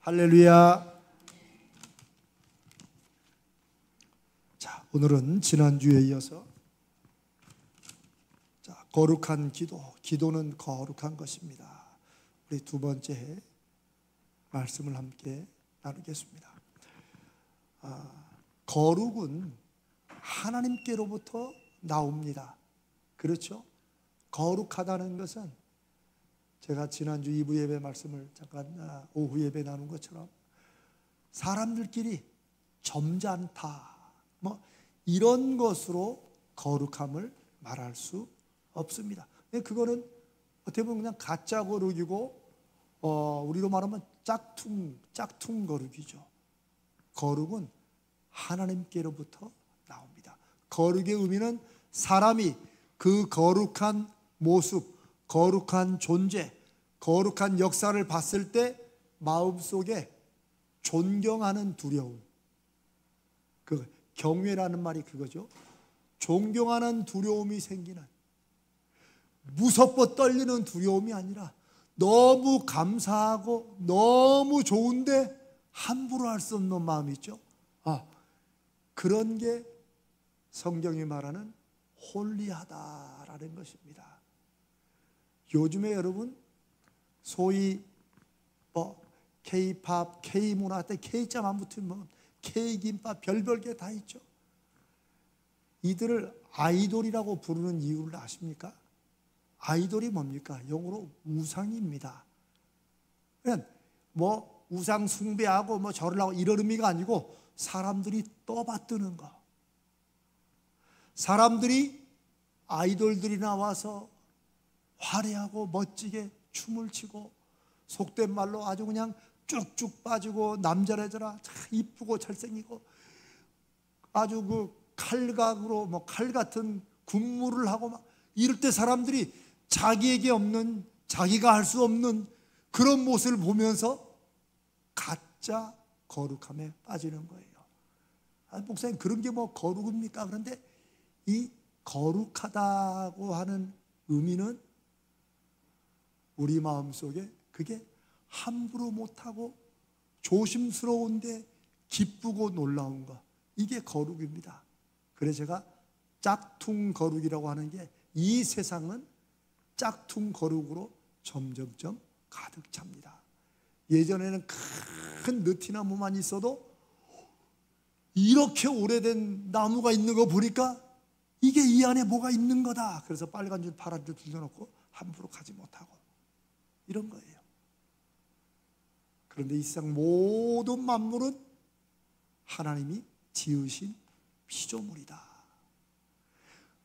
할렐루야. 자, 오늘은 지난주에 이어서 거룩한 기도, 기도는 거룩한 것입니다. 우리 두 번째 말씀을 함께 나누겠습니다. 거룩은 하나님께로부터 나옵니다. 그렇죠? 거룩하다는 것은 제가 지난주 2부 예배 말씀을 잠깐 오후 예배 나눈 것처럼 사람들끼리 점잖다 이런 것으로 거룩함을 말할 수 없습니다. 그거는 어떻게 보면 그냥 가짜 거룩이고 우리로 말하면 짝퉁 거룩이죠. 거룩은 하나님께로부터 나옵니다. 거룩의 의미는 사람이 그 거룩한 모습, 거룩한 존재, 거룩한 역사를 봤을 때 마음속에 존경하는 두려움, 그 경외라는 말이 그거죠. 존경하는 두려움이 생기는, 무섭고 떨리는 두려움이 아니라 너무 감사하고 너무 좋은데 함부로 할 수 없는 마음이 있죠. 그런 게 성경이 말하는 홀리하다라는 것입니다. 요즘에 여러분 소위 K-팝, K-문화 때 K자 안 붙으면 K-김밥 별별 게 다 있죠. 이들을 아이돌이라고 부르는 이유를 아십니까? 아이돌이 뭡니까? 영어로 우상입니다. 그냥 우상 숭배하고 절을 하고 이런 의미가 아니고 사람들이 떠받드는 거. 사람들이 아이돌들이 나와서 화려하고 멋지게 춤을 추고 속된 말로 아주 그냥 쭉쭉 빠지고 남자래저라 참 이쁘고 잘생기고 아주 그 칼각으로 칼 같은 군무를 하고 이럴 때 사람들이 자기에게 없는, 자기가 할 수 없는 그런 모습을 보면서 가짜 거룩함에 빠지는 거예요. 목사님 그런 게 거룩입니까? 그런데 이 거룩하다고 하는 의미는 우리 마음속에 그게 함부로 못하고 조심스러운데 기쁘고 놀라운 것, 이게 거룩입니다. 그래서 제가 짝퉁 거룩이라고 하는 게 이 세상은 짝퉁 거룩으로 점점점 가득 찹니다. 예전에는 큰 느티나무만 있어도 이렇게 오래된 나무가 있는 거 보니까 이게 이 안에 뭐가 있는 거다. 그래서 빨간 줄 파란 줄 둘러놓고 함부로 가지 못하고 이런 거예요. 그런데 이 세상 모든 만물은 하나님이 지으신 피조물이다.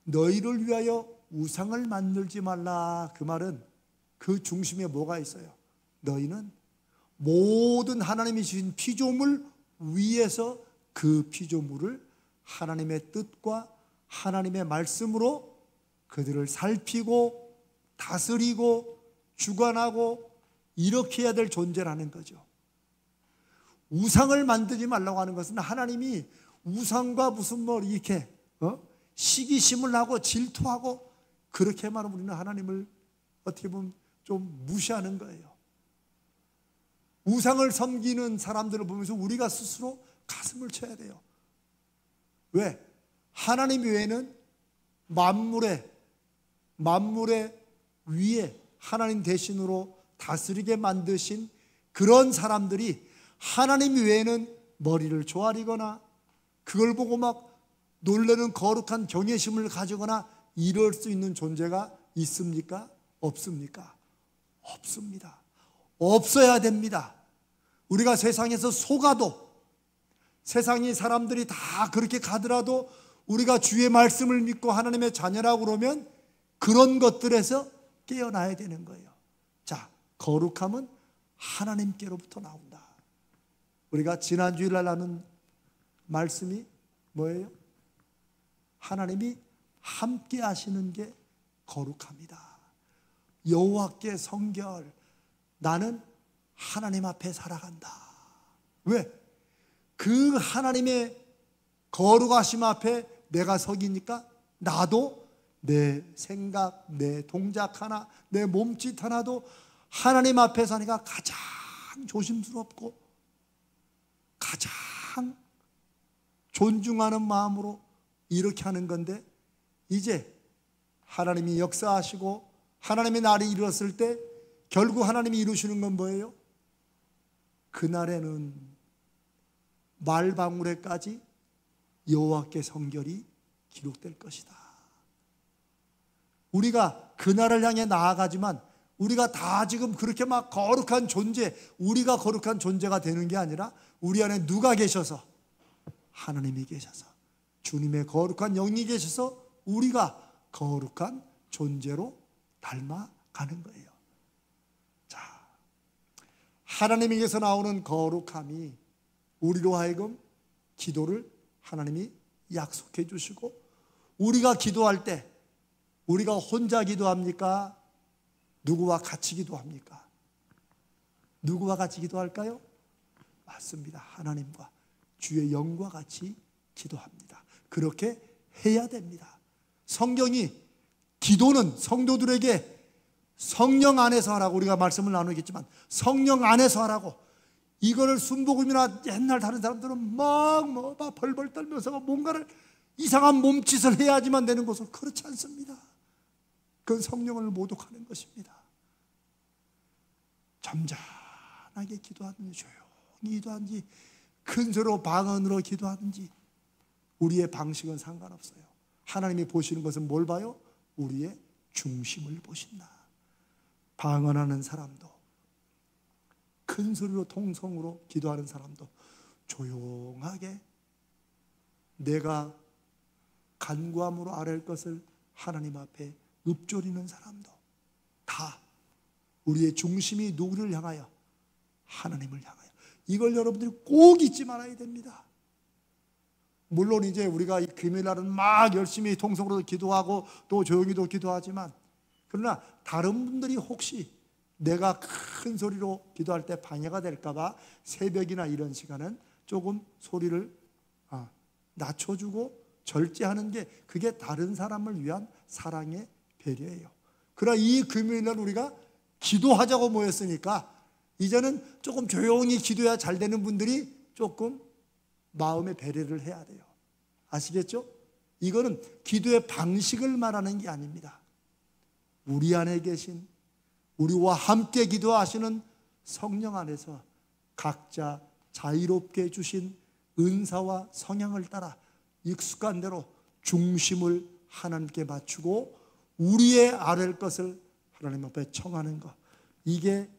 너희를 위하여 우상을 만들지 말라. 그 말은 그 중심에 뭐가 있어요? 너희는 모든 하나님이 지으신 피조물 위에서 그 피조물을 하나님의 뜻과 하나님의 말씀으로 그들을 살피고 다스리고 주관하고 이렇게 해야 될 존재라는 거죠. 우상을 만들지 말라고 하는 것은 하나님이 우상과 무슨 이렇게 시기심을 하고 질투하고 그렇게 말하면 우리는 하나님을 어떻게 보면 좀 무시하는 거예요. 우상을 섬기는 사람들을 보면서 우리가 스스로 가슴을 쳐야 돼요. 왜? 하나님 외에는 만물의 위에 하나님 대신으로 다스리게 만드신 그런 사람들이 하나님 외에는 머리를 조아리거나 그걸 보고 놀라는 거룩한 경외심을 가지거나 이럴 수 있는 존재가 있습니까? 없습니까? 없습니다. 없어야 됩니다. 우리가 세상에서 속아도, 세상이 사람들이 다 그렇게 가더라도 우리가 주의 말씀을 믿고 하나님의 자녀라고 그러면 그런 것들에서 깨어나야 되는 거예요. 자, 거룩함은 하나님께로부터 나온다. 우리가 지난주일날 나눈 말씀이 뭐예요? 하나님이 함께 하시는 게 거룩합니다. 여호와께 성결, 나는 하나님 앞에 살아간다. 왜? 그 하나님의 거룩하심 앞에 내가 서기니까 나도 내 생각, 내 동작 하나, 내 몸짓 하나도 하나님 앞에 사니까 가장 조심스럽고 가장 존중하는 마음으로 이렇게 하는 건데, 이제 하나님이 역사하시고 하나님의 날이 이루었을 때 결국 하나님이 이루시는 건 뭐예요? 그날에는 말방울에까지 여호와께 성결이 기록될 것이다. 우리가 그날을 향해 나아가지만 우리가 다 지금 그렇게 막 거룩한 존재, 우리가 거룩한 존재가 되는 게 아니라 우리 안에 누가 계셔서? 하나님이 계셔서, 주님의 거룩한 영이 계셔서 우리가 거룩한 존재로 닮아가는 거예요. 자, 하나님에게서 나오는 거룩함이 우리로 하여금 기도를 하나님이 약속해 주시고, 우리가 기도할 때 우리가 혼자 기도합니까? 누구와 같이 기도합니까? 누구와 같이 기도할까요? 맞습니다. 하나님과 주의 영과 같이 기도합니다. 그렇게 해야 됩니다. 성경이 기도는 성도들에게 성령 안에서 하라고, 우리가 말씀을 나누겠지만 성령 안에서 하라고, 이거를 순복음이나 옛날 다른 사람들은 막 벌벌 떨면서 뭔가를 이상한 몸짓을 해야지만 되는 것은 그렇지 않습니다. 그건 성령을 모독하는 것입니다. 점잖하게 기도하든지 조용히 기도하든지 큰 소리로 방언으로 기도하든지 우리의 방식은 상관없어요. 하나님이 보시는 것은 뭘 봐요? 우리의 중심을 보신다. 방언하는 사람도, 큰 소리로 통성으로 기도하는 사람도, 조용하게 내가 간구함으로 아뢰을 것을 하나님 앞에 읊조리는 사람도, 다 우리의 중심이 누구를 향하여? 하나님을 향하여. 이걸 여러분들이 꼭 잊지 말아야 됩니다. 물론 이제 우리가 이 금요일날은 막 열심히 통성으로 기도하고 또 조용히도 기도하지만, 그러나 다른 분들이 혹시 내가 큰 소리로 기도할 때 방해가 될까봐 새벽이나 이런 시간은 조금 소리를 낮춰주고 절제하는 게, 그게 다른 사람을 위한 사랑의 배려예요. 그러나 이 금요일날 우리가 기도하자고 모였으니까 이제는 조금 조용히 기도해야 잘 되는 분들이 조금 마음의 배려를 해야 돼요. 아시겠죠? 이거는 기도의 방식을 말하는 게 아닙니다. 우리 안에 계신, 우리와 함께 기도하시는 성령 안에서 각자 자유롭게 주신 은사와 성향을 따라 익숙한 대로 중심을 하나님께 맞추고 우리의 아뢰을 것을 하나님 앞에 청하는 것, 이게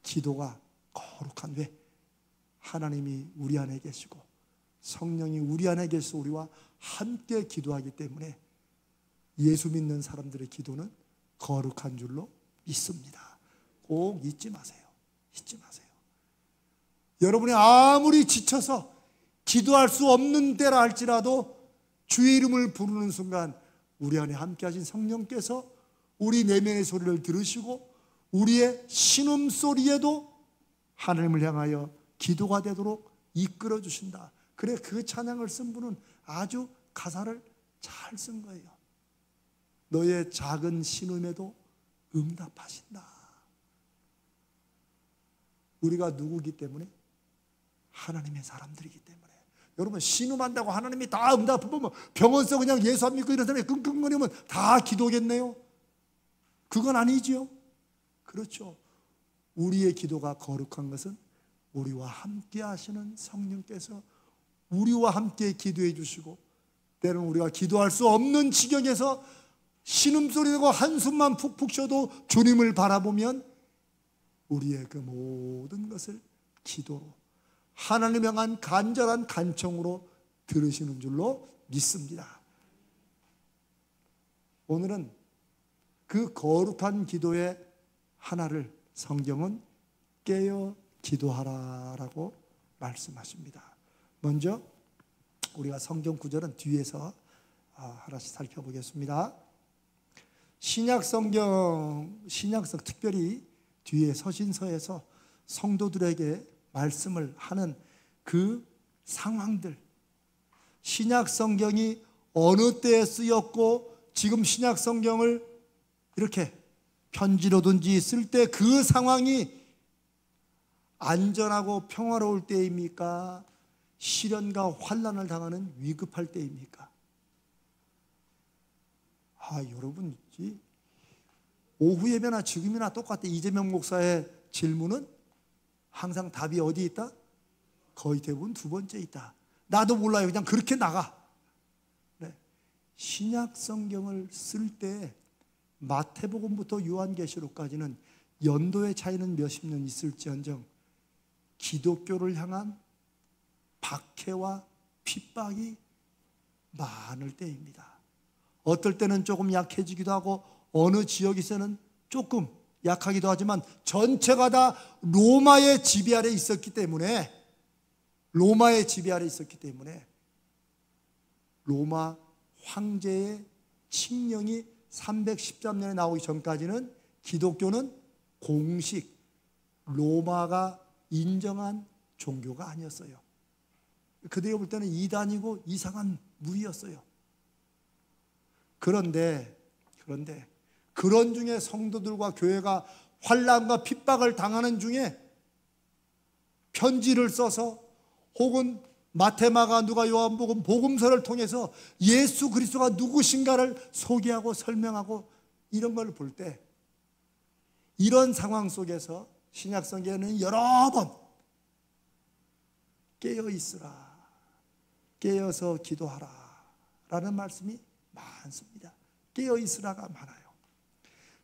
기도가 거룩한, 왜? 하나님이 우리 안에 계시고 성령이 우리 안에 계셔서 우리와 함께 기도하기 때문에 예수 믿는 사람들의 기도는 거룩한 줄로 믿습니다. 꼭 잊지 마세요. 잊지 마세요. 여러분이 아무리 지쳐서 기도할 수 없는 때라 할지라도 주의 이름을 부르는 순간 우리 안에 함께 하신 성령께서 우리 내면의 소리를 들으시고 우리의 신음소리에도 하나님을 향하여 기도가 되도록 이끌어 주신다. 그래, 그 찬양을 쓴 분은 아주 가사를 잘 쓴 거예요. 너의 작은 신음에도 응답하신다. 우리가 누구기 때문에? 하나님의 사람들이기 때문에. 여러분, 신음한다고 하나님이 다 응답하면 병원서 그냥 예수 안 믿고 이런 사람이 끙끙거리면 다 기도겠네요? 그건 아니지요. 그렇죠. 우리의 기도가 거룩한 것은 우리와 함께 하시는 성령께서 우리와 함께 기도해 주시고, 때로는 우리가 기도할 수 없는 지경에서 신음소리 내고 한숨만 푹푹 쉬어도 주님을 바라보면 우리의 그 모든 것을 기도로, 하나님 향한 간절한 간청으로 들으시는 줄로 믿습니다. 오늘은 그 거룩한 기도의 하나를 성경은 깨어 기도하라라고 말씀하십니다. 먼저 우리가 성경 구절은 뒤에서 하나씩 살펴보겠습니다. 신약성경 특별히 뒤에 서신서에서 성도들에게 말씀을 하는 그 상황들, 신약성경이 어느 때에 쓰였고 지금 신약성경을 이렇게 편지로든지 쓸 때 그 상황이 안전하고 평화로울 때입니까? 시련과 환난을 당하는 위급할 때입니까? 여러분, 오후 예배나 지금이나 똑같아. 이재명 목사의 질문은 항상 답이 어디 있다? 거의 대부분 두 번째 있다. 나도 몰라요. 그냥 그렇게 나가. 네. 신약 성경을 쓸 때 마태복음부터 요한계시록까지는 연도의 차이는 몇십 년 있을지언정 기독교를 향한 박해와 핍박이 많을 때입니다. 어떨 때는 조금 약해지기도 하고 어느 지역에서는 조금 약하기도 하지만 전체가 다 로마의 지배 아래 있었기 때문에 로마 황제의 칙령이 313년에 나오기 전까지는 기독교는 공식 로마가 인정한 종교가 아니었어요. 그들이 볼 때는 이단이고 이상한 무리였어요. 그런데 그런 중에 성도들과 교회가 환난과 핍박을 당하는 중에 편지를 써서 혹은 마태, 마가, 누가, 요한복음, 복음서를 통해서 예수 그리스도가 누구신가를 소개하고 설명하고 이런 걸 볼 때 이런 상황 속에서 신약성경에는 여러 번 깨어 있으라, 깨어서 기도하라 라는 말씀이 많습니다. 깨어 있으라가 많아요.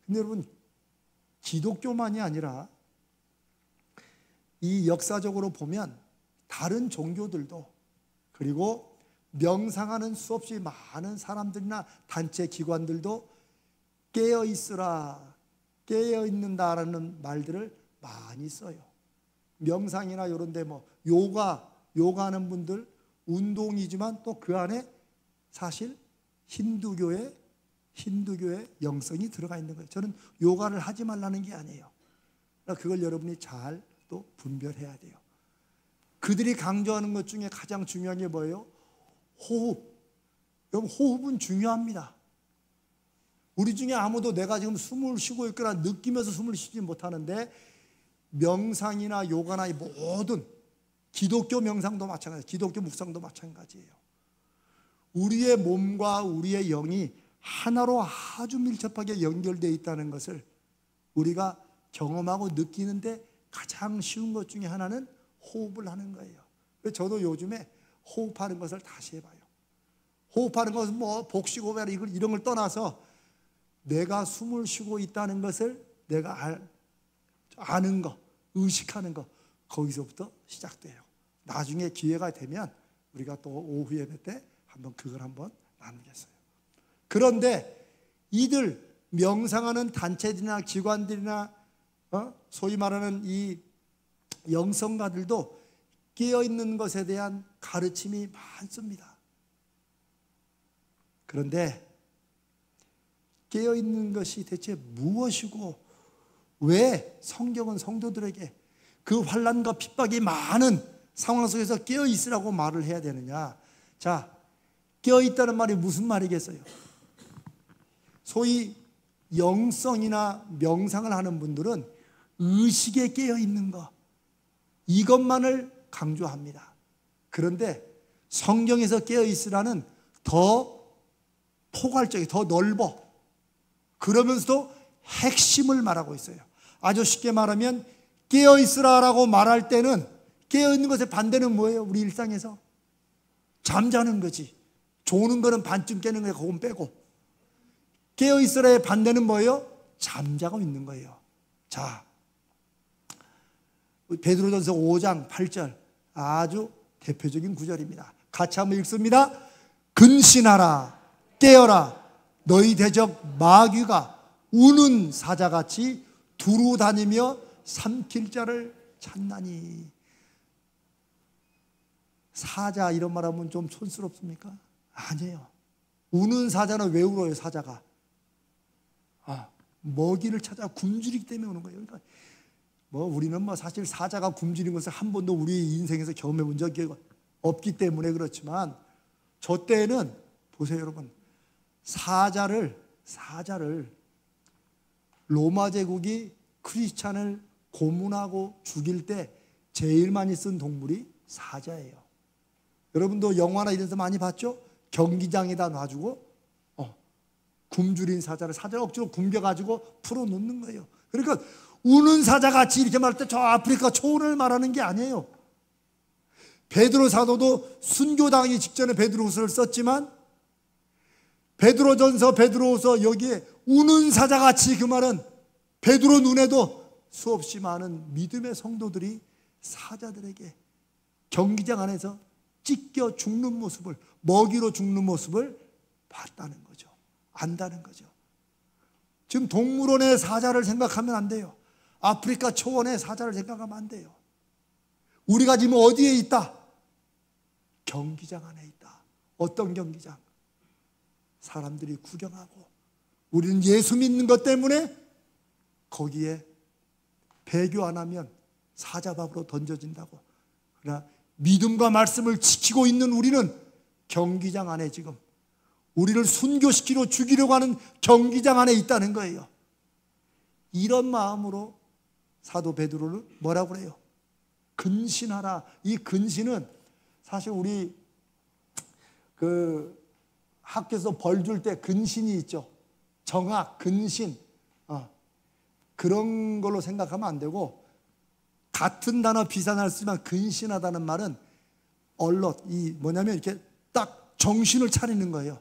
근데 여러분, 기독교만이 아니라 이 역사적으로 보면 다른 종교들도 그리고 명상하는 수없이 많은 사람들이나 단체 기관들도 깨어 있으라, 깨어 있는다라는 말들을 많이 써요. 명상이나 이런 데 요가하는 분들 운동이지만 또 그 안에 사실 힌두교의 영성이 들어가 있는 거예요. 저는 요가를 하지 말라는 게 아니에요. 그걸 여러분이 잘 또 분별해야 돼요. 그들이 강조하는 것 중에 가장 중요한 게 뭐예요? 호흡. 여러분, 호흡은 중요합니다. 우리 중에 아무도 내가 지금 숨을 쉬고 있거나 느끼면서 숨을 쉬지 못하는데 명상이나 요가나 이 모든 기독교 명상도 마찬가지예요. 기독교 묵상도 마찬가지예요. 우리의 몸과 우리의 영이 하나로 아주 밀접하게 연결되어 있다는 것을 우리가 경험하고 느끼는데 가장 쉬운 것 중에 하나는 호흡을 하는 거예요. 저도 요즘에 호흡하는 것을 다시 해봐요. 호흡하는 것은 복식호흡이나 이런 걸 떠나서 내가 숨을 쉬고 있다는 것을 내가 아는 거, 의식하는 거, 거기서부터 시작돼요. 나중에 기회가 되면 우리가 또 오후 예배 때 그걸 한번 나누겠어요. 그런데 이들 명상하는 단체들이나 기관들이나 소위 말하는 이 영성가들도 깨어있는 것에 대한 가르침이 많습니다. 그런데 깨어있는 것이 대체 무엇이고 왜 성경은 성도들에게 그 환난과 핍박이 많은 상황 속에서 깨어있으라고 말을 해야 되느냐? 자, 깨어있다는 말이 무슨 말이겠어요? 소위 영성이나 명상을 하는 분들은 의식에 깨어있는 것, 이것만을 강조합니다. 그런데 성경에서 깨어있으라는 더 포괄적이 더 넓어. 그러면서도 핵심을 말하고 있어요. 아주 쉽게 말하면 깨어있으라라고 말할 때는 깨어있는 것의 반대는 뭐예요? 우리 일상에서 잠자는 거지. 조는 거는 반쯤 깨는 거예요. 그건 빼고. 깨어있으라의 반대는 뭐예요? 잠자고 있는 거예요. 자, 베드로전서 5장 8절 아주 대표적인 구절입니다. 같이 한번 읽습니다. 근신하라, 깨어라, 너희 대적 마귀가 우는 사자같이 두루 다니며 삼킬 자를 찾나니. 사자 이런 말하면 좀 촌스럽습니까? 아니에요. 우는 사자는 왜 울어요? 사자가 먹이를 찾아 굶주리기 때문에 오는 거예요. 그러니까 우리는 사실 사자가 굶주린 것을 한 번도 우리 인생에서 경험해 본 적이 없기 때문에 그렇지만 저 때에는 보세요, 여러분. 사자를 로마 제국이 크리스찬을 고문하고 죽일 때 제일 많이 쓴 동물이 사자예요. 여러분도 영화나 이런 데서 많이 봤죠? 경기장에다 놔주고 굶주린 사자를 억지로 굶겨가지고 풀어놓는 거예요. 그러니까 우는 사자같이 이렇게 말할 때 저 아프리카 초원을 말하는 게 아니에요. 베드로 사도도 순교당하기 직전에 베드로후서를 썼지만 베드로전서, 베드로후서 여기에 우는 사자같이 그 말은 베드로 눈에도 수없이 많은 믿음의 성도들이 사자들에게 경기장 안에서 찢겨 죽는 모습을, 먹이로 죽는 모습을 봤다는 거죠. 안다는 거죠. 지금 동물원의 사자를 생각하면 안 돼요. 아프리카 초원의 사자를 생각하면 안 돼요. 우리가 지금 어디에 있다? 경기장 안에 있다. 어떤 경기장? 사람들이 구경하고 우리는 예수 믿는 것 때문에 거기에 배교 안 하면 사자밥으로 던져진다고. 그러나 믿음과 말씀을 지키고 있는 우리는 경기장 안에 지금 우리를 순교시키려 죽이려고 하는 경기장 안에 있다는 거예요. 이런 마음으로 사도 베드로를 뭐라고 그래요? 근신하라. 이 근신은 사실 우리 학교에서 벌 줄 때 근신이 있죠. 정학, 근신. 그런 걸로 생각하면 안 되고, 같은 단어 비슷한 쓰지만 근신하다는 말은 얼럿, 뭐냐면 이렇게 딱 정신을 차리는 거예요.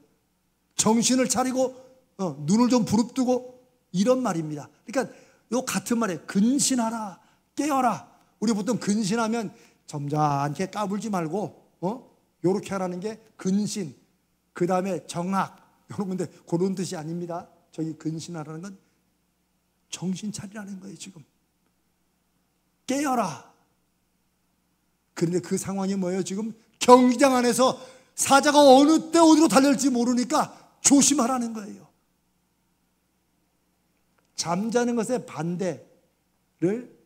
정신을 차리고 눈을 좀 부릅뜨고 이런 말입니다. 그러니까 요 같은 말이에요. 근신하라, 깨어라. 우리 보통 근신하면 점잖게 까불지 말고 요렇게 하라는 게 근신. 그 다음에 정학 이런 건데 그런 뜻이 아닙니다. 저기 근신하라는 건 정신 차리라는 거예요. 지금 깨어라. 그런데 그 상황이 뭐예요? 지금 경기장 안에서 사자가 어느 때 어디로 달릴지 모르니까 조심하라는 거예요. 잠자는 것의 반대를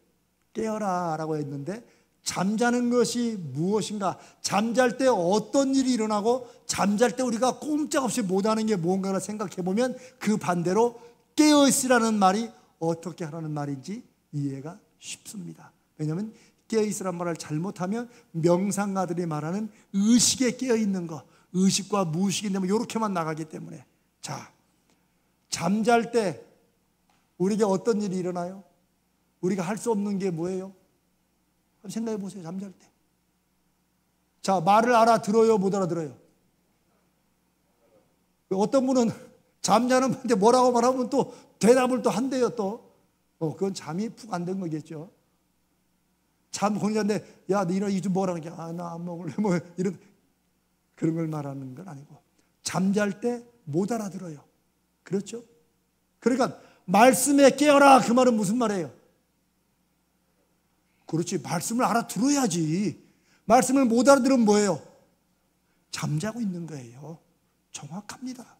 깨어라라고 했는데, 잠자는 것이 무엇인가? 잠잘 때 어떤 일이 일어나고 잠잘 때 우리가 꼼짝없이 못하는 게 뭔가를 생각해 보면 그 반대로 깨어있으라는 말이 어떻게 하라는 말인지 이해가 쉽습니다. 왜냐하면 깨어있으라는 말을 잘못하면 명상가들이 말하는 의식에 깨어있는 거, 의식과 무의식인데 뭐 이렇게만 나가기 때문에. 자, 잠잘 때 우리에게 어떤 일이 일어나요? 우리가 할 수 없는 게 뭐예요? 생각해 보세요. 잠잘 때. 자, 말을 알아들어요? 못 알아들어요? 어떤 분은 잠자는 분한테 뭐라고 말하면 또 대답을 또 한대요. 또 그건 잠이 푹 안 된 거겠죠. 잠 혼자인데 야, 너 이거 좀 뭐라는 게, 나 안 먹을래 뭐 이런 그런 걸 말하는 건 아니고, 잠잘 때 못 알아들어요. 그렇죠? 그러니까 말씀에 깨어라, 그 말은 무슨 말이에요? 그렇지, 말씀을 알아들어야지. 말씀을 못 알아들으면 뭐예요? 잠자고 있는 거예요. 정확합니다.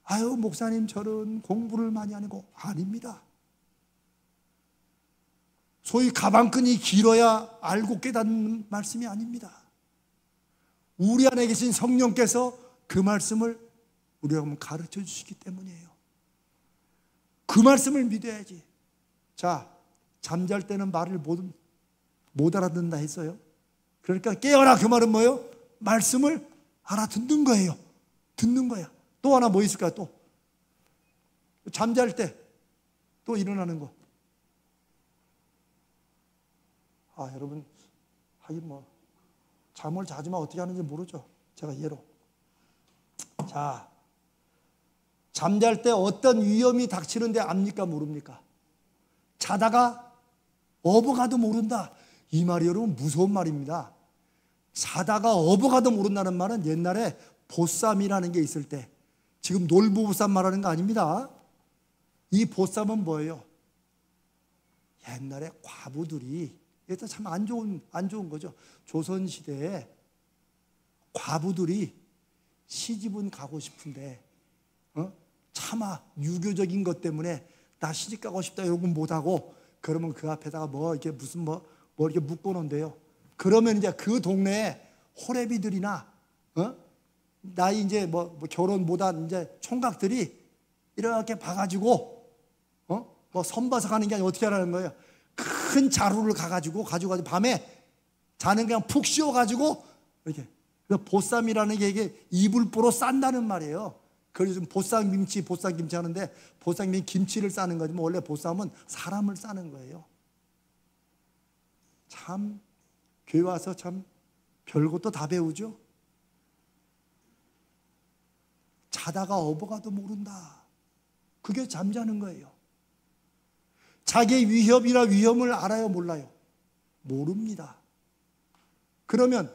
아유, 목사님 저는 공부를 많이 하고, 아닙니다. 소위 가방끈이 길어야 알고 깨닫는 말씀이 아닙니다. 우리 안에 계신 성령께서 그 말씀을 우리가 가르쳐 주시기 때문이에요. 그 말씀을 믿어야지. 자, 잠잘 때는 말을 못 알아듣는다 했어요. 그러니까 깨어라, 그 말은 뭐예요? 말씀을 알아듣는 거예요. 듣는 거야. 또 하나 뭐 있을까요? 또 잠잘 때 또 일어나는 거. 여러분, 하긴 뭐 잠을 자지만 어떻게 하는지 모르죠. 제가 예로. 자, 잠잘 때 어떤 위험이 닥치는데 압니까, 모릅니까? 자다가 업어가도 모른다. 이 말이 여러분 무서운 말입니다. 자다가 업어가도 모른다는 말은 옛날에 보쌈이라는 게 있을 때, 지금 놀부보쌈 말하는 거 아닙니다. 이 보쌈은 뭐예요? 옛날에 과부들이, 이게 참 안 좋은 거죠. 조선시대에 과부들이 시집은 가고 싶은데 차마 유교적인 것 때문에 나 시집 가고 싶다 이런 건 못하고, 그러면 그 앞에다가 뭐 이렇게 무슨 뭐 이렇게 묶어 놓은대요. 그러면 이제 그 동네에 호래비들이나 나이 이제 뭐 결혼 못한 이제 총각들이 이렇게 봐가지고 뭐 선봐서 가는 게 아니라 어떻게 하라는 거예요? 큰 자루를 가지고 밤에 자는 그냥 푹 씌워가지고 이렇게. 그래서 보쌈이라는 게 이게 이불보로 싼다는 말이에요. 그래서 요즘 보쌈김치 하는데 보쌈김치 김치를 싸는 거지만 원래 보쌈은 사람을 싸는 거예요. 참 교회 와서 참 별것도 다 배우죠. 자다가 어버가도 모른다. 그게 잠자는 거예요. 자기의 위협이나 위험을 알아요, 몰라요? 모릅니다. 그러면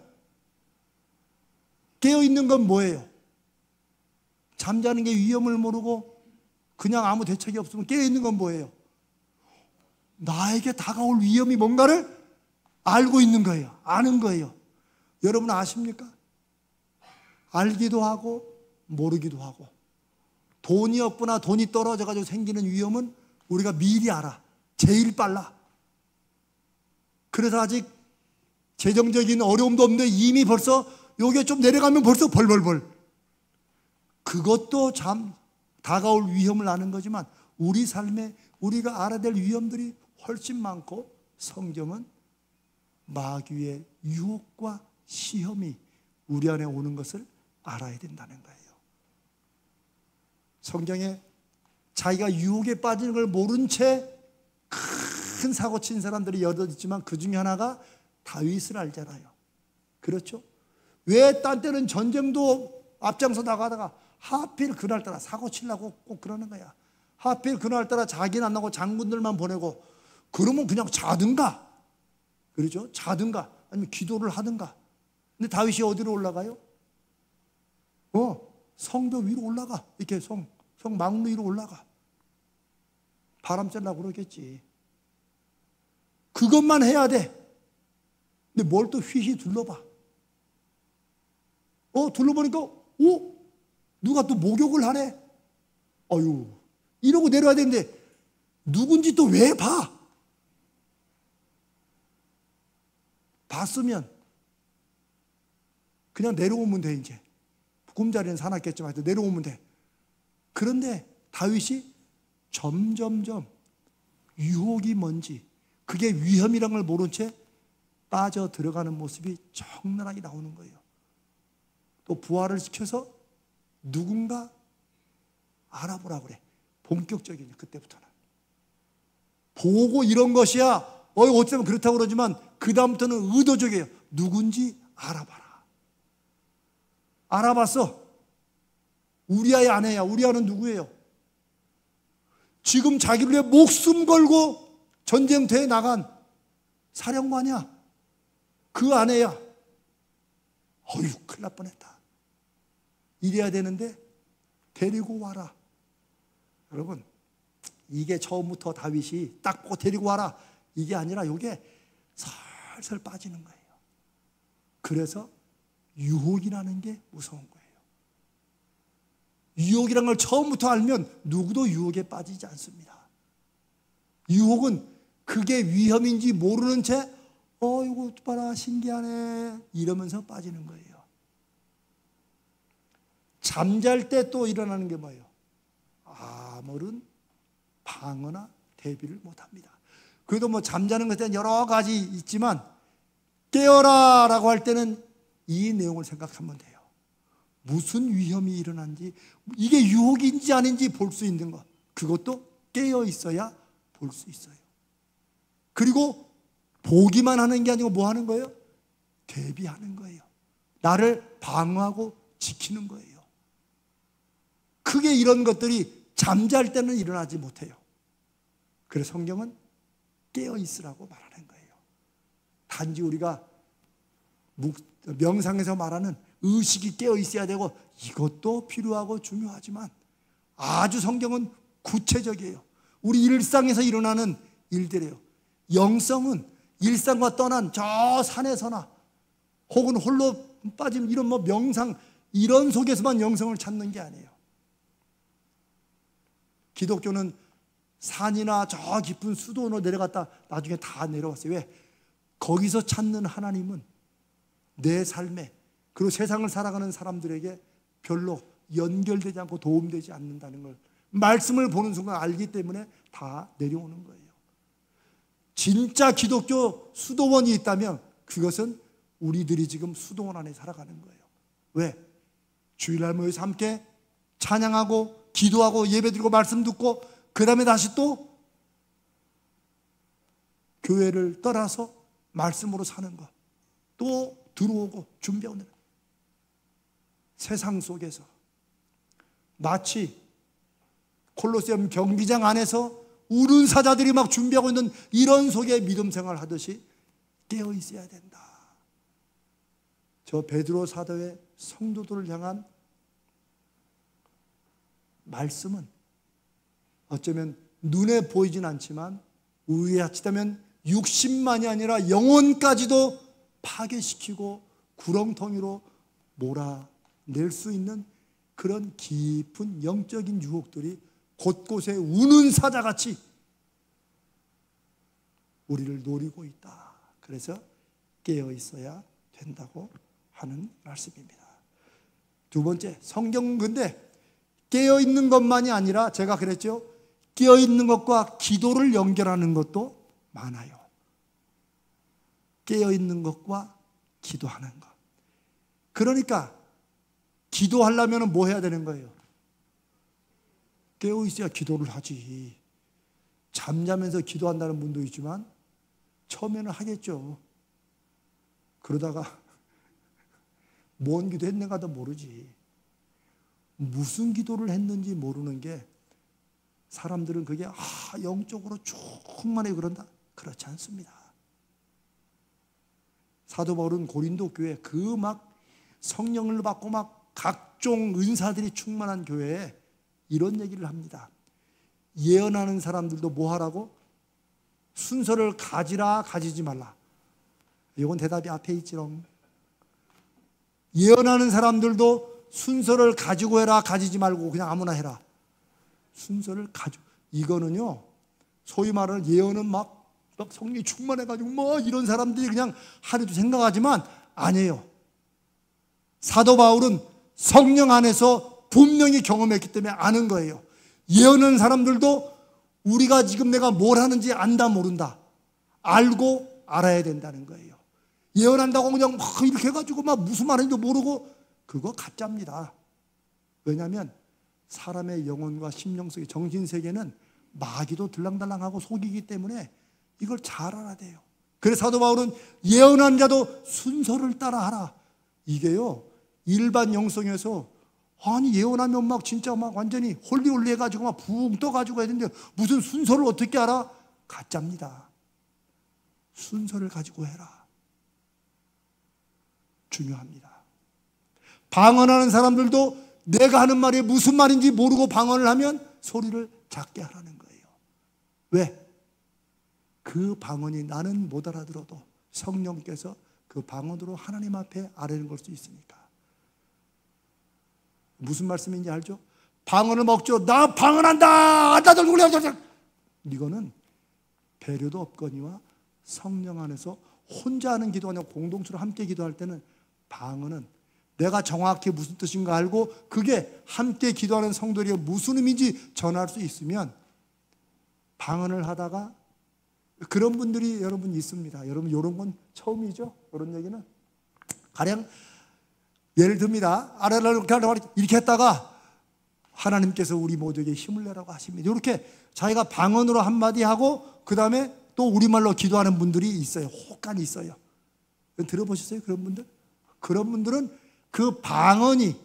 깨어있는 건 뭐예요? 잠자는 게 위험을 모르고 그냥 아무 대책이 없으면 깨어있는 건 뭐예요? 나에게 다가올 위험이 뭔가를 알고 있는 거예요. 아는 거예요. 여러분 아십니까? 알기도 하고 모르기도 하고, 돈이 없거나 돈이 떨어져가지고 생기는 위험은 우리가 미리 알아. 제일 빨라. 그래서 아직 재정적인 어려움도 없는데 이미 벌써 요게 좀 내려가면 벌써 벌벌벌. 그것도 참 다가올 위험을 아는 거지만 우리 삶에 우리가 알아야 될 위험들이 훨씬 많고, 성경은 마귀의 유혹과 시험이 우리 안에 오는 것을 알아야 된다는 거예요. 성경에 자기가 유혹에 빠지는 걸 모른 채 큰 사고 친 사람들이 여럿 있지만 그 중에 하나가 다윗을 알잖아요. 그렇죠? 왜 딴 때는 전쟁도 앞장서 나가다가 하필 그날따라 사고 치려고 꼭 그러는 거야. 하필 그날따라 자기는 안 나고 장군들만 보내고, 그러면 그냥 자든가, 그렇죠? 자든가 아니면 기도를 하든가. 근데 다윗이 어디로 올라가요? 성벽 위로 올라가. 이렇게 성 망루 위로 올라가. 바람 쐬려고 그러겠지. 그것만 해야 돼. 근데 뭘 또 휘휘 둘러봐. 둘러보니까 누가 또 목욕을 하네. 어휴, 이러고 내려야 되는데 누군지 또 왜 봐? 봤으면 그냥 내려오면 돼. 이제 꿈자리는 사놨겠지만 내려오면 돼. 그런데 다윗이 점점점 유혹이 뭔지, 그게 위험이란 걸 모른 채 빠져 들어가는 모습이 적나라하게 나오는 거예요. 또 부활을 시켜서 누군가 알아보라 그래. 본격적인, 그때부터는 보고 이런 것이야 어쩌면 그렇다고 그러지만 그 다음부터는 의도적이에요. 누군지 알아봐라. 알아봤어. 우리아의 아내야. 우리아는 누구예요? 지금 자기를 위해 목숨 걸고 전쟁터에 나간 사령관이야. 그 아내야. 큰일 날 뻔했다. 이래야 되는데 데리고 와라. 여러분, 이게 처음부터 다윗이 딱 보고 데리고 와라, 이게 아니라 이게 살살 빠지는 거예요. 그래서 유혹이라는 게 무서운 거예요. 유혹이라는 걸 처음부터 알면 누구도 유혹에 빠지지 않습니다. 유혹은 그게 위험인지 모르는 채 이거 봐라 신기하네 이러면서 빠지는 거예요. 잠잘 때 또 일어나는 게 뭐예요? 아무런 방어나 대비를 못합니다. 그래도 뭐 잠자는 것에는 여러 가지 있지만 깨어라 라고 할 때는 이 내용을 생각하면 돼요. 무슨 위험이 일어난지, 이게 유혹인지 아닌지 볼 수 있는 것, 그것도 깨어 있어야 볼 수 있어요. 그리고 보기만 하는 게 아니고 뭐 하는 거예요? 대비하는 거예요. 나를 방어하고 지키는 거예요. 크게 이런 것들이 잠잘 때는 일어나지 못해요. 그래서 성경은 깨어 있으라고 말하는 거예요. 단지 우리가 명상에서 말하는 의식이 깨어 있어야 되고 이것도 필요하고 중요하지만 아주 성경은 구체적이에요. 우리 일상에서 일어나는 일들이에요. 영성은 일상과 떠난 저 산에서나 혹은 홀로 빠진 이런 명상 이런 속에서만 영성을 찾는 게 아니에요. 기독교는 산이나 저 깊은 수도원으로 내려갔다 나중에 다 내려왔어요. 왜? 거기서 찾는 하나님은 내 삶에, 그리고 세상을 살아가는 사람들에게 별로 연결되지 않고 도움되지 않는다는 걸 말씀을 보는 순간 알기 때문에 다 내려오는 거예요. 진짜 기독교 수도원이 있다면 그것은 우리들이 지금 수동원 안에 살아가는 거예요. 왜? 주일날 모여서 함께 찬양하고 기도하고 예배드리고 말씀 듣고 그 다음에 다시 또 교회를 떠나서 말씀으로 사는 것, 또 들어오고 준비하고 있는 세상 속에서 마치 콜로세움 경기장 안에서 우는 사자들이 막 준비하고 있는 이런 속에 믿음 생활을 하듯이 깨어 있어야 된다. 저 베드로 사도의 성도들을 향한 말씀은 어쩌면 눈에 보이진 않지만 우리에 하치다면 육신만이 아니라 영혼까지도 파괴시키고 구렁텅이로 몰아낼 수 있는 그런 깊은 영적인 유혹들이 곳곳에 우는 사자같이 우리를 노리고 있다. 그래서 깨어 있어야 된다고 하는 말씀입니다. 두 번째, 성경은 근데 깨어 있는 것만이 아니라 제가 그랬죠. 깨어 있는 것과 기도를 연결하는 것도 많아요. 깨어 있는 것과 기도하는 것. 그러니까 기도하려면 뭐 해야 되는 거예요? 깨어 있어야 기도를 하지. 잠자면서 기도한다는 분도 있지만 처음에는 하겠죠. 그러다가 뭔 기도 했는가도 모르지. 무슨 기도를 했는지 모르는 게 사람들은 그게 영적으로 충만해 그런다. 그렇지 않습니다. 사도 바울은 고린도 교회 그 막 성령을 받고 막 각종 은사들이 충만한 교회에 이런 얘기를 합니다. 예언하는 사람들도 뭐 하라고? 순서를 가지라 가지지 말라. 이건 대답이 앞에 있지롱. 예언하는 사람들도 순서를 가지고 해라 가지지 말고 그냥 아무나 해라. 순서를 가지고. 이거는요 소위 말하는 예언은 막 성령이 충만해가지고 뭐 이런 사람들이 그냥 하려도 생각하지만 아니에요. 사도 바울은 성령 안에서 분명히 경험했기 때문에 아는 거예요. 예언하는 사람들도 우리가 지금 내가 뭘 하는지 안다 모른다. 알고 알아야 된다는 거예요. 예언한다고 그냥 막 이렇게 해가지고 막 무슨 말인지 모르고 그거 가짜입니다. 왜냐하면 사람의 영혼과 심령 속의 정신세계는 마귀도 들랑달랑하고 속이기 때문에 이걸 잘 알아야 돼요. 그래서 사도 바울은 예언한 자도 순서를 따라하라. 이게요 일반 영성에서 아니 예언하면 막 진짜 막 완전히 홀리홀리 해가지고 막 붕 떠가지고 해야 되는데 무슨 순서를 어떻게 알아? 가짜입니다. 순서를 가지고 해라. 중요합니다. 방언하는 사람들도 내가 하는 말이 무슨 말인지 모르고 방언을 하면 소리를 작게 하라는 거예요. 왜? 그 방언이 나는 못 알아들어도 성령께서 그 방언으로 하나님 앞에 아뢰는 걸 수 있으니까. 무슨 말씀인지 알죠? 방언을 먹죠. 나 방언한다. 이거는 배려도 없거니와 성령 안에서 혼자 하는 기도가 아니라 공동체로 함께 기도할 때는 방언은 내가 정확히 무슨 뜻인가 알고 그게 함께 기도하는 성도들이 무슨 의미인지 전할 수 있으면 방언을 하다가 그런 분들이 여러분 있습니다. 여러분 이런 건 처음이죠. 이런 얘기는 가령 예를 듭니다. 이렇게 했다가 하나님께서 우리 모두에게 힘을 내라고 하십니다. 이렇게 자기가 방언으로 한마디 하고 그 다음에 또 우리말로 기도하는 분들이 있어요. 혹간이 있어요. 들어보셨어요? 그런 분들? 그런 분들은 그 방언이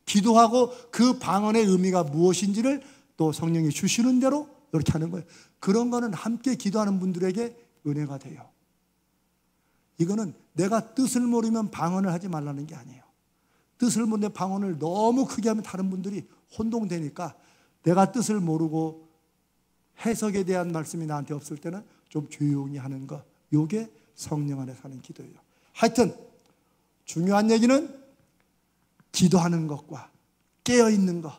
기도하고 그 방언의 의미가 무엇인지를 또 성령이 주시는 대로 이렇게 하는 거예요. 그런 거는 함께 기도하는 분들에게 은혜가 돼요. 이거는 내가 뜻을 모르면 방언을 하지 말라는 게 아니에요. 뜻을 모르는데 방언을 너무 크게 하면 다른 분들이 혼동되니까 내가 뜻을 모르고 해석에 대한 말씀이 나한테 없을 때는 좀 조용히 하는 거. 이게 성령 안에 사는 기도예요. 하여튼 중요한 얘기는 기도하는 것과 깨어있는 것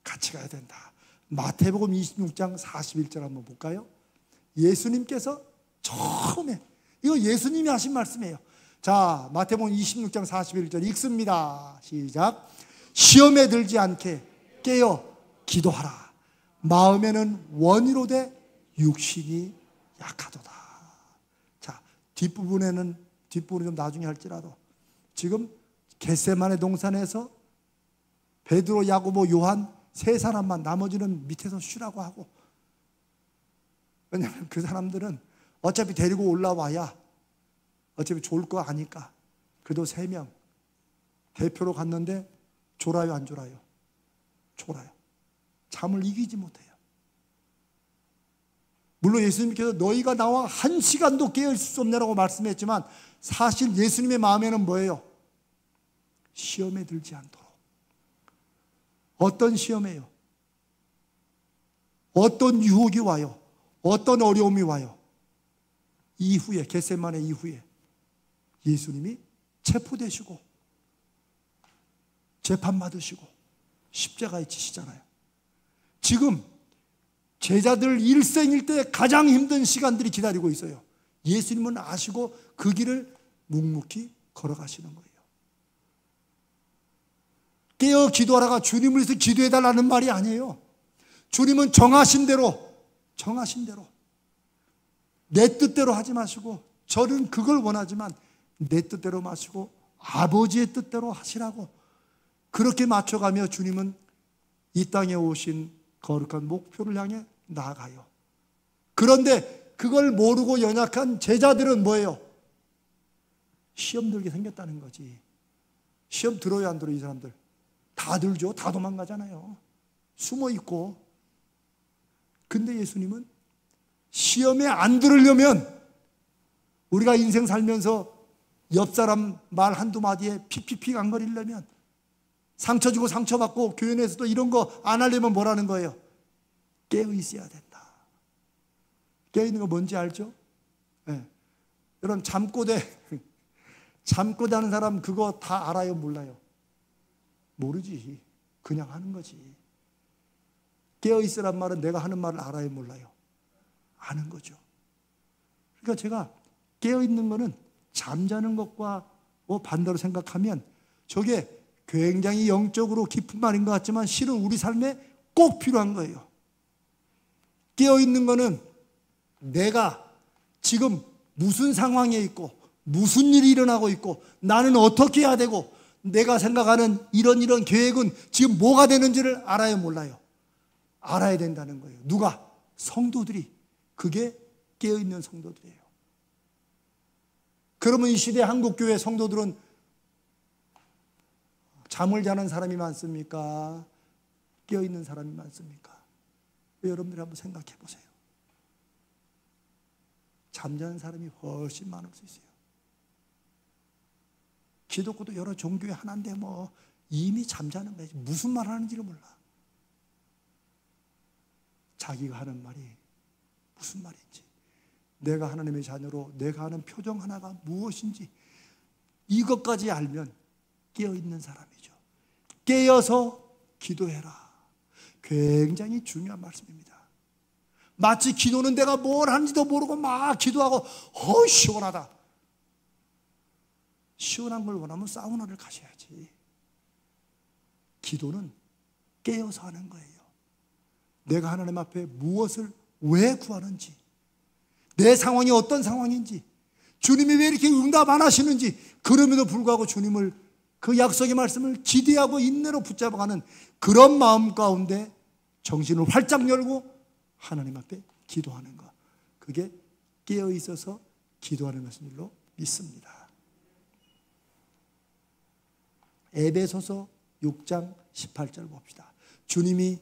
같이 가야 된다. 마태복음 26장 41절 한번 볼까요? 예수님께서 처음에 이거 예수님이 하신 말씀이에요. 자, 마태복음 26장 41절 읽습니다. 시작. 시험에 들지 않게 깨어 기도하라. 마음에는 원이로되 육신이 약하도다. 자, 뒷부분에는 뒷부분은 좀 나중에 할지라도 지금 겟세마네 동산에서 베드로, 야고보, 요한 세 사람만, 나머지는 밑에서 쉬라고 하고, 왜냐하면 그 사람들은 어차피 데리고 올라와야 어차피 좋을 거 아니까. 그도 3명 대표로 갔는데 졸아요, 안 졸아요? 졸아요. 잠을 이기지 못해요. 물론 예수님께서 너희가 나와 1시간도 깨어 있을 수 없냐라고 말씀했지만, 사실 예수님의 마음에는 뭐예요? 시험에 들지 않도록. 어떤 시험이에요? 어떤 유혹이 와요? 어떤 어려움이 와요? 이후에, 겟세마네 이후에 예수님이 체포되시고 재판받으시고 십자가에 지시잖아요. 지금 제자들 일생일대 가장 힘든 시간들이 기다리고 있어요. 예수님은 아시고 그 길을 묵묵히 걸어가시는 거예요. 깨어 기도하라가 주님을 위해서 기도해달라는 말이 아니에요. 주님은 정하신 대로 내 뜻대로 하지 마시고, 저는 그걸 원하지만 내 뜻대로 마시고 아버지의 뜻대로 하시라고 그렇게 맞춰가며 주님은 이 땅에 오신 거룩한 목표를 향해 나아가요. 그런데 그걸 모르고 연약한 제자들은 뭐예요? 시험 들게 생겼다는 거지. 시험 들어요, 안 들어요? 이 사람들 다 들죠. 다 도망가잖아요. 숨어 있고. 근데 예수님은 시험에 안 들으려면, 우리가 인생 살면서 옆 사람 말 한두 마디에 픽픽픽 안 거리려면, 상처 주고 상처받고 교회 내에서도 이런 거 안 하려면 뭐라는 거예요? 깨어 있어야 된다. 깨어 있는 거 뭔지 알죠? 네. 여러분 잠꼬대 하는 사람 그거 다 알아요, 몰라요? 모르지. 그냥 하는 거지. 깨어 있으란 말은 내가 하는 말을 알아요, 몰라요? 아는 거죠. 그러니까 제가 깨어 있는 거는 잠자는 것과 반대로 생각하면 저게 굉장히 영적으로 깊은 말인 것 같지만 실은 우리 삶에 꼭 필요한 거예요. 깨어있는 거는 내가 지금 무슨 상황에 있고 무슨 일이 일어나고 있고 나는 어떻게 해야 되고 내가 생각하는 이런 계획은 지금 뭐가 되는지를 알아요, 몰라요? 알아야 된다는 거예요. 누가? 성도들이. 그게 깨어있는 성도들이에요. 그러면 이 시대 한국교회 성도들은 잠을 자는 사람이 많습니까? 깨어있는 사람이 많습니까? 여러분들이 한번 생각해 보세요. 잠자는 사람이 훨씬 많을 수 있어요. 기독교도 여러 종교의 하나인데 뭐 이미 잠자는 거지. 무슨 말 하는지를 몰라. 자기가 하는 말이 무슨 말인지, 내가 하나님의 자녀로 내가 하는 표정 하나가 무엇인지 이것까지 알면 깨어있는 사람이죠. 깨어서 기도해라. 굉장히 중요한 말씀입니다. 마치 기도는 내가 뭘 하는지도 모르고 막 기도하고 시원하다. 시원한 걸 원하면 사우나를 가셔야지. 기도는 깨어서 하는 거예요. 내가 하나님 앞에 무엇을 왜 구하는지, 내 상황이 어떤 상황인지, 주님이 왜 이렇게 응답 안 하시는지, 그럼에도 불구하고 주님을, 그 약속의 말씀을 기대하고 인내로 붙잡아가는 그런 마음 가운데 정신을 활짝 열고 하나님 앞에 기도하는 것, 그게 깨어 있어서 기도하는 것인 줄로 믿습니다. 에베소서 6장 18절 봅시다. 주님이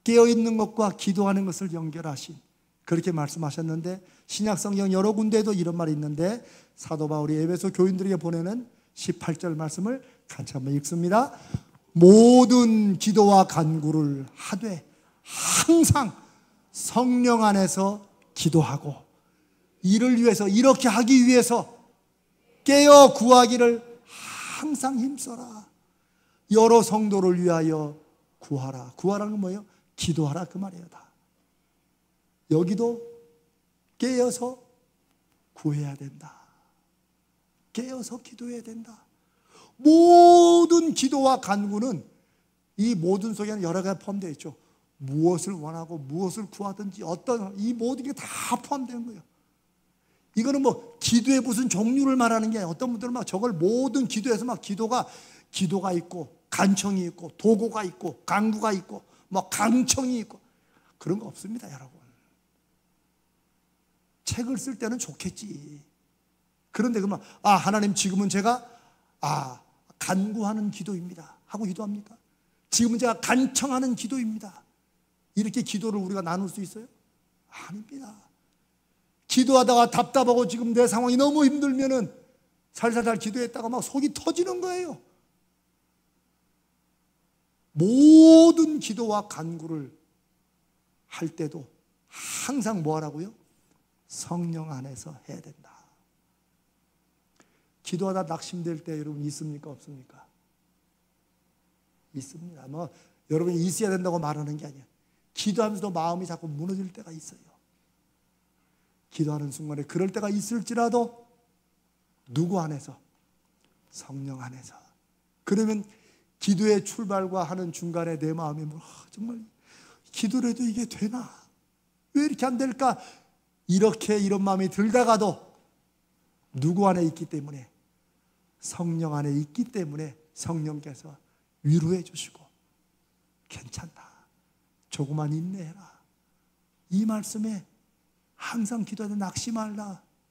깨어있는 것과 기도하는 것을 연결하신, 그렇게 말씀하셨는데 신약성경 여러 군데에도 이런 말이 있는데 사도 바울이 에베소 교인들에게 보내는 18절 말씀을 같이 한번 읽습니다. 모든 기도와 간구를 하되 항상 성령 안에서 기도하고, 이를 위해서, 이렇게 하기 위해서 깨어 구하기를 항상 힘써라. 여러 성도를 위하여 구하라. 구하라는 건 뭐예요? 기도하라, 그 말이에요. 다. 여기도 깨어서 구해야 된다. 깨어서 기도해야 된다. 모든 기도와 간구는 이 모든 속에는 여러 가지 포함되어 있죠. 무엇을 원하고 무엇을 구하든지 어떤, 이 모든 게 다 포함되는 거예요. 이거는 뭐 기도의 무슨 종류를 말하는 게 아니라 어떤 분들은 막 저걸 모든 기도에서 막 기도가 있고 간청이 있고 도고가 있고 간구가 있고 뭐 강청이 있고 그런 거 없습니다, 여러분. 책을 쓸 때는 좋겠지. 그런데 그러면 하나님 지금은 제가 간구하는 기도입니다 하고 기도합니까? 지금은 제가 간청하는 기도입니다. 이렇게 기도를 우리가 나눌 수 있어요? 아닙니다. 기도하다가 답답하고 지금 내 상황이 너무 힘들면은 살살살 기도했다가 막 속이 터지는 거예요. 모든 기도와 간구를 할 때도 항상 뭐 하라고요? 성령 안에서 해야 된다. 기도하다 낙심될 때 여러분 있습니까? 없습니까? 있습니다. 뭐 여러분이 있어야 된다고 말하는 게 아니에요. 기도하면서도 마음이 자꾸 무너질 때가 있어요. 기도하는 순간에 그럴 때가 있을지라도 누구 안에서? 성령 안에서. 그러면 기도의 출발과 하는 중간에 내 마음이 정말 기도를 해도 이게 되나? 왜 이렇게 안 될까? 이런 마음이 들다가도 누구 안에 있기 때문에? 성령 안에 있기 때문에 성령께서 위로해 주시고 괜찮다, 조금만 인내해라, 이 말씀에 항상 기도하다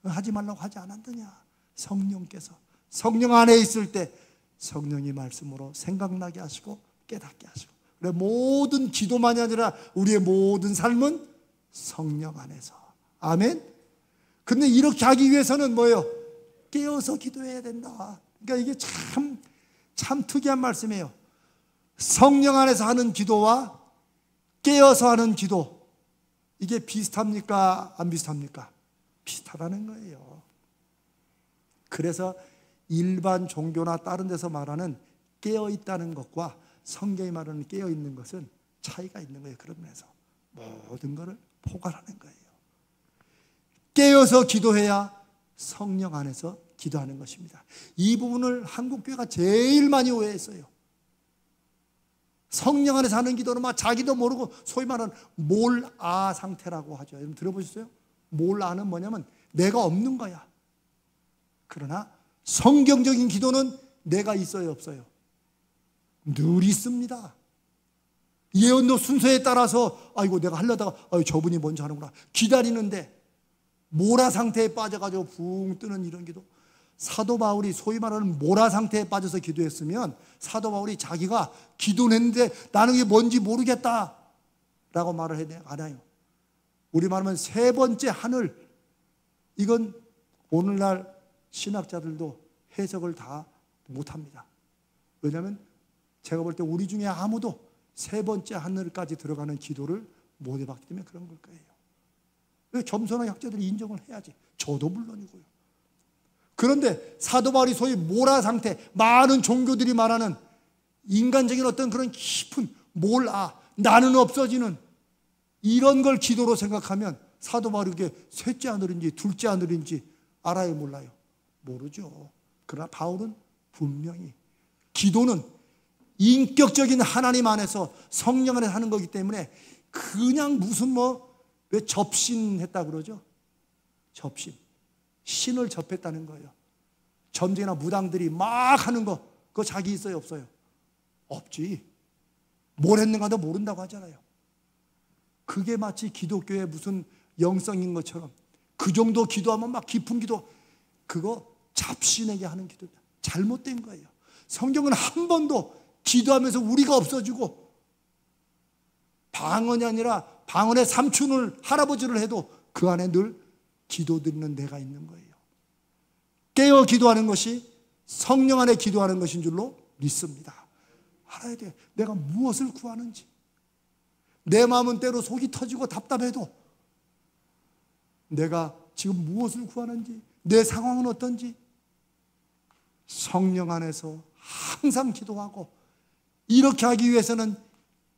하지 말라고 하지 않았느냐? 성령께서 성령 안에 있을 때 성령이 말씀으로 생각나게 하시고 깨닫게 하시고, 그래 모든 기도만이 아니라 우리의 모든 삶은 성령 안에서. 아멘. 근데 이렇게 하기 위해서는 뭐예요? 깨어서 기도해야 된다. 그러니까 이게 참 특이한 말씀이에요. 성령 안에서 하는 기도와 깨어서 하는 기도, 이게 비슷합니까? 안 비슷합니까? 비슷하다는 거예요. 그래서 일반 종교나 다른 데서 말하는 깨어있다는 것과 성경이 말하는 깨어있는 것은 차이가 있는 거예요. 그런 면에서 모든 것을 포괄하는 거예요. 깨어서 기도해야 성령 안에서 기도하는 것입니다. 이 부분을 한국교회가 제일 많이 오해했어요. 성령 안에서 하는 기도는 막 자기도 모르고 소위 말하는 몰아 상태라고 하죠. 여러분 들어보셨어요? 몰아는 뭐냐면 내가 없는 거야. 그러나 성경적인 기도는 내가 있어요, 없어요? 늘 있습니다. 예언도 순서에 따라서 아이고 내가 하려다가 저분이 먼저 하는구나 기다리는데 몰아 상태에 빠져가지고 붕 뜨는 이런 기도. 사도 바울이 소위 말하는 몰아 상태에 빠져서 기도했으면 사도 바울이 자기가 기도는 했는데 나는 이게 뭔지 모르겠다 라고 말을 해야 돼요? 안 해요. 우리 말하면 세 번째 하늘, 이건 오늘날 신학자들도 해석을 다 못합니다. 왜냐하면 제가 볼 때 우리 중에 아무도 세 번째 하늘까지 들어가는 기도를 못 해봤기 때문에 그런 걸 거예요. 겸손한 학자들이 인정을 해야지. 저도 물론이고요. 그런데 사도 바울이 소위 몰아 상태, 많은 종교들이 말하는 인간적인 어떤 그런 깊은 몰아, 나는 없어지는 이런 걸 기도로 생각하면 사도 바울이 그게 셋째 하늘인지 둘째 하늘인지 알아요, 몰라요? 모르죠. 그러나 바울은 분명히 기도는 인격적인 하나님 안에서 성령 안에서 하는 거기 때문에 그냥 무슨 왜 접신했다 그러죠? 접신. 신을 접했다는 거예요. 점쟁이나 무당들이 막 하는 거, 그거 자기 있어요, 없어요? 없지. 뭘 했는가도 모른다고 하잖아요. 그게 마치 기독교의 무슨 영성인 것처럼 그 정도 기도하면 막 깊은 기도, 그거 잡신에게 하는 기도입니다. 잘못된 거예요. 성경은 한 번도 기도하면서 우리가 없어지고 방언이 아니라 방언의 삼촌을 할아버지를 해도 그 안에 늘 기도드리는 내가 있는 거예요. 깨어 기도하는 것이 성령 안에 기도하는 것인 줄로 믿습니다. 알아야 돼. 내가 무엇을 구하는지. 내 마음은 때로 속이 터지고 답답해도 내가 지금 무엇을 구하는지, 내 상황은 어떤지 성령 안에서 항상 기도하고, 이렇게 하기 위해서는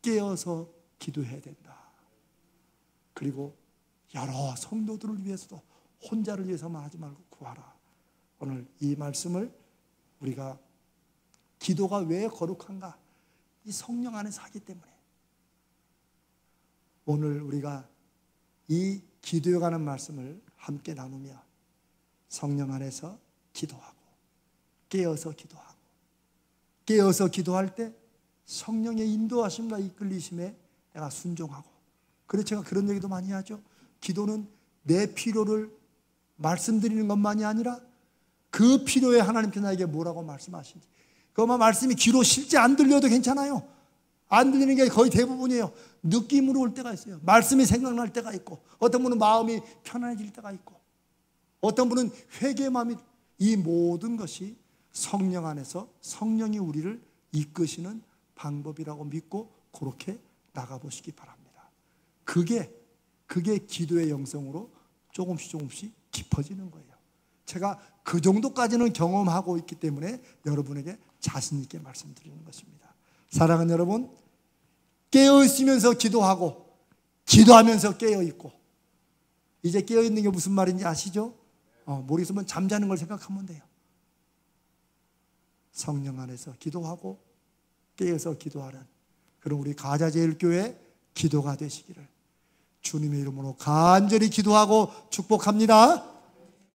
깨어서 기도해야 된다. 그리고 여러 성도들을 위해서도 혼자를 위해서만 하지 말고 구하라. 오늘 이 말씀을 우리가 기도가 왜 거룩한가? 이 성령 안에서 하기 때문에. 오늘 우리가 이 기도에 관한 말씀을 함께 나누며 성령 안에서 기도하고 깨어서 기도하고 깨어서 기도할 때 성령의 인도하심과 이끌리심에 내가 순종하고. 그래서 제가 그런 얘기도 많이 하죠. 기도는 내 필요를 말씀드리는 것만이 아니라 그 필요에 하나님께서 나에게 뭐라고 말씀하신지, 그것만 말씀이 귀로 실제 안 들려도 괜찮아요. 안 들리는 게 거의 대부분이에요. 느낌으로 올 때가 있어요. 말씀이 생각날 때가 있고, 어떤 분은 마음이 편안해질 때가 있고, 어떤 분은 회개의 마음이. 이 모든 것이 성령 안에서 성령이 우리를 이끄시는 방법이라고 믿고 그렇게 나가보시기 바랍니다. 그게 기도의 영성으로 조금씩 깊어지는 거예요. 제가 그 정도까지는 경험하고 있기 때문에 여러분에게 자신 있게 말씀드리는 것입니다. 사랑하는 여러분, 깨어있으면서 기도하고 기도하면서 깨어있고. 이제 깨어있는 게 무슨 말인지 아시죠? 머릿속은 잠자는 걸 생각하면 돼요. 성령 안에서 기도하고 깨어서 기도하는 그런 우리 가자제일교회 기도가 되시기를 주님의 이름으로 간절히 기도하고 축복합니다.